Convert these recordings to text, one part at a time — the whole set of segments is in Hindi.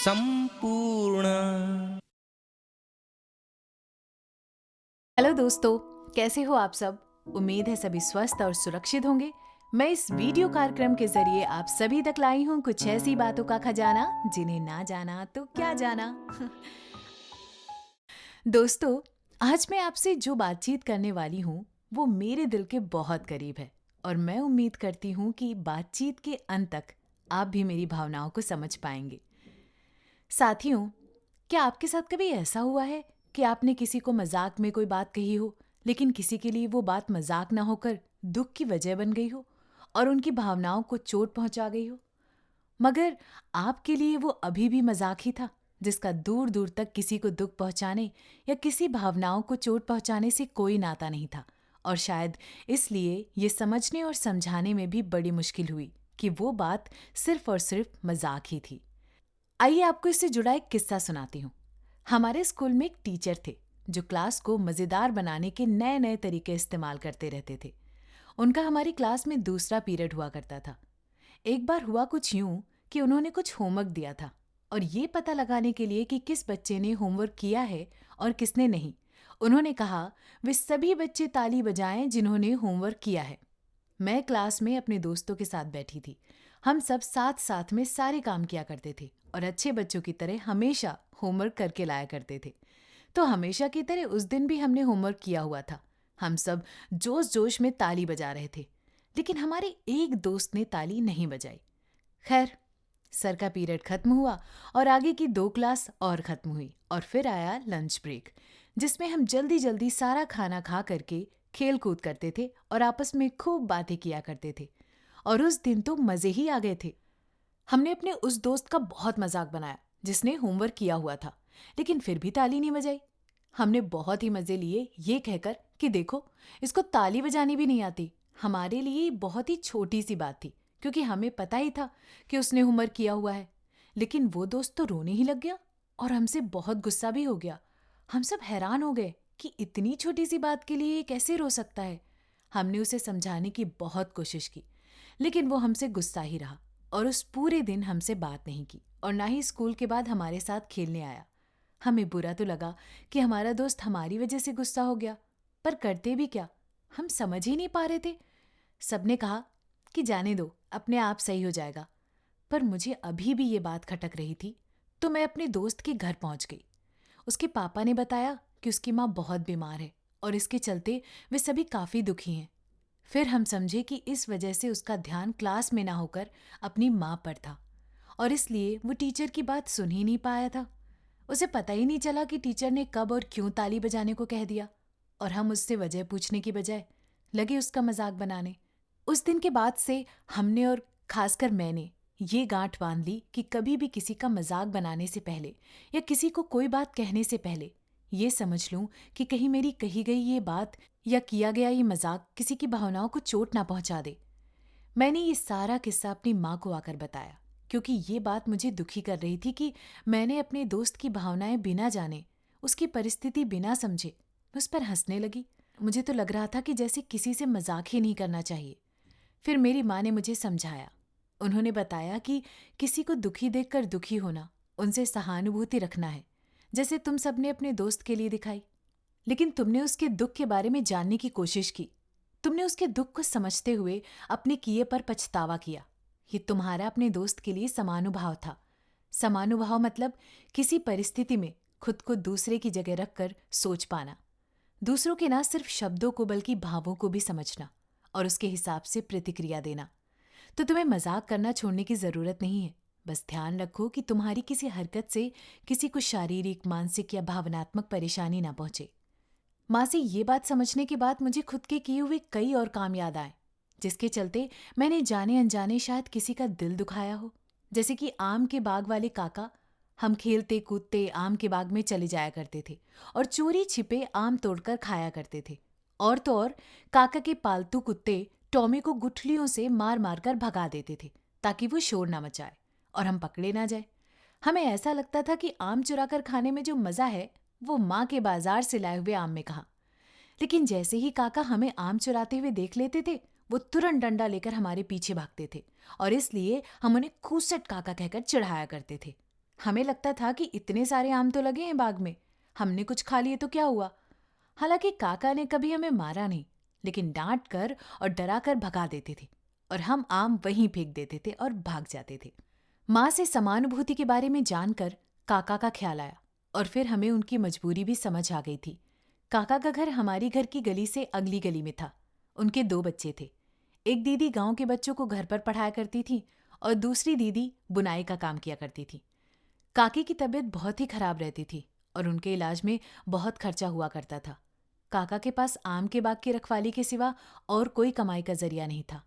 संपूर्ण। हेलो दोस्तों, कैसे हो आप सब। उम्मीद है सभी स्वस्थ और सुरक्षित होंगे। मैं इस वीडियो कार्यक्रम के जरिए आप सभी तक लाई हूँ कुछ ऐसी बातों का खजाना जिन्हें ना जाना तो क्या जाना। दोस्तों, आज मैं आपसे जो बातचीत करने वाली हूँ वो मेरे दिल के बहुत करीब है और मैं उम्मीद करती हूँ कि बातचीत के अंत तक आप भी मेरी भावनाओं को समझ पाएंगे। साथियों, क्या आपके साथ कभी ऐसा हुआ है कि आपने किसी को मजाक में कोई बात कही हो, लेकिन किसी के लिए वो बात मजाक ना होकर दुख की वजह बन गई हो और उनकी भावनाओं को चोट पहुंचा गई हो, मगर आपके लिए वो अभी भी मजाक ही था, जिसका दूर दूर तक किसी को दुख पहुंचाने या किसी भावनाओं को चोट पहुंचाने से कोई नाता नहीं था। और शायद इसलिए ये समझने और समझाने में भी बड़ी मुश्किल हुई कि वो बात सिर्फ और सिर्फ मजाक ही थी। आइए आपको इससे जुड़ा एक किस्सा सुनाती हूँ। हमारे स्कूल में एक टीचर थे जो क्लास को मज़ेदार बनाने के नए नए तरीके इस्तेमाल करते रहते थे। उनका हमारी क्लास में दूसरा पीरियड हुआ करता था। एक बार हुआ कुछ यूं कि उन्होंने कुछ होमवर्क दिया था और ये पता लगाने के लिए कि किस बच्चे ने होमवर्क किया है और किसने नहीं, उन्होंने कहा वे सभी बच्चे ताली बजाएं जिन्होंने होमवर्क किया है। मैं क्लास में अपने दोस्तों के साथ बैठी थी। हम सब साथ साथ में सारे काम किया करते थे और अच्छे बच्चों की तरह हमेशा होमवर्क करके लाया करते थे। तो हमेशा की तरह उस दिन भी हमने होमवर्क किया हुआ था। हम सब जोश जोश में ताली बजा रहे थे, लेकिन हमारे एक दोस्त ने ताली नहीं बजाई। खैर, सर का पीरियड खत्म हुआ और आगे की 2 क्लास और खत्म हुई और फिर आया लंच ब्रेक, जिसमें हम जल्दी जल्दी सारा खाना खा करके खेल कूद करते थे और आपस में खूब बातें किया करते थे। और उस दिन तो मजे ही आ गए थे। हमने अपने उस दोस्त का बहुत मजाक बनाया जिसने होमवर्क किया हुआ था, लेकिन फिर भी ताली नहीं बजाई। हमने बहुत ही मजे लिए ये कहकर कि देखो, इसको ताली बजानी भी नहीं आती। हमारे लिए ये बहुत ही छोटी सी बात थी, क्योंकि हमें पता ही था कि उसने होमवर्क किया हुआ है। लेकिन वो दोस्त तो रोने ही लग गया और हमसे बहुत गुस्सा भी हो गया। हम सब हैरान हो गए कि इतनी छोटी सी बात के लिए ये कैसे रो सकता है। हमने उसे समझाने की बहुत कोशिश की, लेकिन वो हमसे गुस्सा ही रहा और उस पूरे दिन हमसे बात नहीं की और ना ही स्कूल के बाद हमारे साथ खेलने आया। हमें बुरा तो लगा कि हमारा दोस्त हमारी वजह से गुस्सा हो गया, पर करते भी क्या, हम समझ ही नहीं पा रहे थे। सबने कहा कि जाने दो, अपने आप सही हो जाएगा। पर मुझे अभी भी ये बात खटक रही थी, तो मैं अपने दोस्त के घर पहुंच गई। उसके पापा ने बताया कि उसकी माँ बहुत बीमार है और इसके चलते वे सभी काफी दुखी हैं। फिर हम समझे कि इस वजह से उसका ध्यान क्लास में ना होकर अपनी माँ पर था और इसलिए वो टीचर की बात सुन ही नहीं पाया था। उसे पता ही नहीं चला कि टीचर ने कब और क्यों ताली बजाने को कह दिया, और हम उससे वजह पूछने की बजाय लगे उसका मजाक बनाने। उस दिन के बाद से हमने, और खासकर मैंने, ये गांठ बांध ली कि कभी भी किसी का मजाक बनाने से पहले या किसी को कोई बात कहने से पहले ये समझ लूं कि कहीं मेरी कही गई ये बात या किया गया ये मजाक किसी की भावनाओं को चोट ना पहुंचा दे। मैंने ये सारा किस्सा अपनी माँ को आकर बताया, क्योंकि ये बात मुझे दुखी कर रही थी कि मैंने अपने दोस्त की भावनाएं बिना जाने, उसकी परिस्थिति बिना समझे उस पर हंसने लगी। मुझे तो लग रहा था कि जैसे किसी से मजाक ही नहीं करना चाहिए। फिर मेरी माँ ने मुझे समझाया। उन्होंने बताया कि किसी को दुखी देखकर दुखी होना, उनसे सहानुभूति रखना है, जैसे तुम सबने अपने दोस्त के लिए दिखाई। लेकिन तुमने उसके दुख के बारे में जानने की कोशिश की। तुमने उसके दुख को समझते हुए अपने किए पर पछतावा किया। ये तुम्हारा अपने दोस्त के लिए समानुभाव था। समानुभाव मतलब किसी परिस्थिति में खुद को दूसरे की जगह रखकर सोच पाना, दूसरों के ना सिर्फ शब्दों को बल्कि भावों को भी समझना और उसके हिसाब से प्रतिक्रिया देना। तो तुम्हें मजाक करना छोड़ने की जरूरत नहीं है। बस ध्यान रखो कि तुम्हारी किसी हरकत से किसी को शारीरिक, मानसिक या भावनात्मक परेशानी ना पहुंचे। माँ से ये बात समझने के बाद मुझे खुद के किए हुए कई और काम याद आए, जिसके चलते मैंने जाने अनजाने शायद किसी का दिल दुखाया हो। जैसे कि आम के बाग वाले काका, हम खेलते कूदते आम के बाग में चले जाया करते थे और चोरी छिपे आम तोड़कर खाया करते थे। और तो और, काका के पालतू कुत्ते टॉमी को गुठलियों से मार मार कर भगा देते थे ताकि वो शोर ना मचाए और हम पकड़े ना जाए। हमें ऐसा लगता था कि आम चुराकर खाने में जो मजा है वो माँ के बाजार से लाए हुए आम में कहाँ। लेकिन जैसे ही काका हमें आम चुराते हुए देख लेते थे, वो तुरंत डंडा लेकर हमारे पीछे भागते थे और इसलिए हम उन्हें खूसट काका कहकर चिढ़ाया करते थे। हमें लगता था कि इतने सारे आम तो लगे हैं बाग में, हमने कुछ खा लिए तो क्या हुआ। हालांकि काका ने कभी हमें मारा नहीं, लेकिन डांट कर और डरा कर भगा देते थे और हम आम वहीं फेंक देते थे और भाग जाते थे। माँ से समानुभूति के बारे में जानकर काका का ख्याल आया और फिर हमें उनकी मजबूरी भी समझ आ गई थी। काका का घर हमारी घर की गली से अगली गली में था। उनके 2 बच्चे थे। एक दीदी गांव के बच्चों को घर पर पढ़ाया करती थी और दूसरी दीदी बुनाई का काम किया करती थी। काकी की तबीयत बहुत ही खराब रहती थी और उनके इलाज में बहुत खर्चा हुआ करता था। काका के पास आम के बाग की रखवाली के सिवा और कोई कमाई का जरिया नहीं था।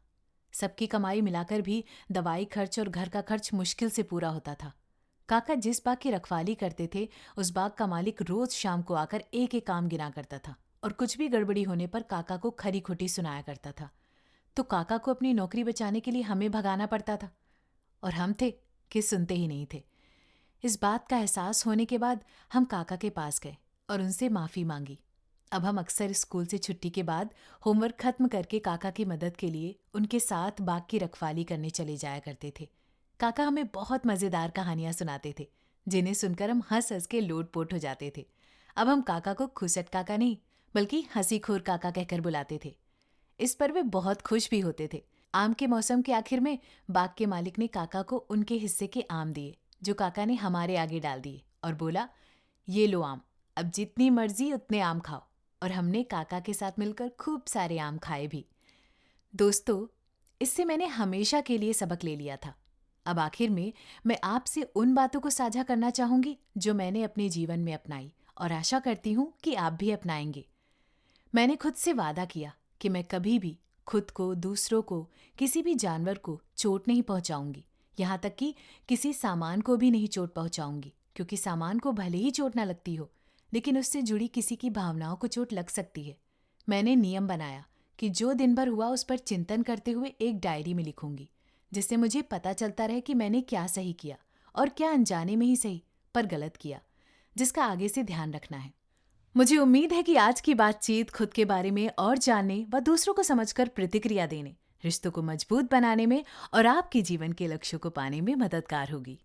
सबकी कमाई मिलाकर भी दवाई खर्च और घर का खर्च मुश्किल से पूरा होता था। काका जिस बाग की रखवाली करते थे, उस बाग का मालिक रोज शाम को आकर एक एक आम गिना करता था और कुछ भी गड़बड़ी होने पर काका को खरी खोटी सुनाया करता था। तो काका को अपनी नौकरी बचाने के लिए हमें भगाना पड़ता था और हम थे कि सुनते ही नहीं थे। इस बात का एहसास होने के बाद हम काका के पास गए और उनसे माफ़ी मांगी। अब हम अक्सर स्कूल से छुट्टी के बाद होमवर्क खत्म करके काका की मदद के लिए उनके साथ बाग की रखवाली करने चले जाया करते थे। काका हमें बहुत मज़ेदार कहानियां सुनाते थे, जिन्हें सुनकर हम हंस हंस के लोटपोट हो जाते थे। अब हम काका को खुसट काका नहीं, बल्कि हंसीखोर काका कहकर बुलाते थे। इस पर वे बहुत खुश भी होते थे। आम के मौसम के आखिर में बाग के मालिक ने काका को उनके हिस्से के आम दिए, जो काका ने हमारे आगे डाल दिए और बोला, ये लो आम, अब जितनी मर्जी उतने आम खाओ। और हमने काका के साथ मिलकर खूब सारे आम खाए भी। दोस्तों, इससे मैंने हमेशा के लिए सबक ले लिया था। अब आखिर में मैं आपसे उन बातों को साझा करना चाहूंगी जो मैंने अपने जीवन में अपनाई और आशा करती हूँ कि आप भी अपनाएंगे। मैंने खुद से वादा किया कि मैं कभी भी खुद को, दूसरों को, किसी भी जानवर को चोट नहीं पहुंचाऊंगी। यहाँ तक कि किसी सामान को भी नहीं चोट पहुंचाऊंगी, क्योंकि सामान को भले ही चोट ना लगती हो, लेकिन उससे जुड़ी किसी की भावनाओं को चोट लग सकती है। मैंने नियम बनाया कि जो दिन भर हुआ उस पर चिंतन करते हुए एक डायरी में लिखूंगी, जिससे मुझे पता चलता रहे कि मैंने क्या सही किया और क्या अनजाने में ही सही पर गलत किया, जिसका आगे से ध्यान रखना है। मुझे उम्मीद है कि आज की बातचीत खुद के बारे में और जानने व दूसरों को समझकर प्रतिक्रिया देने, रिश्तों को मजबूत बनाने में और आपके जीवन के लक्ष्यों को पाने में मददगार होगी।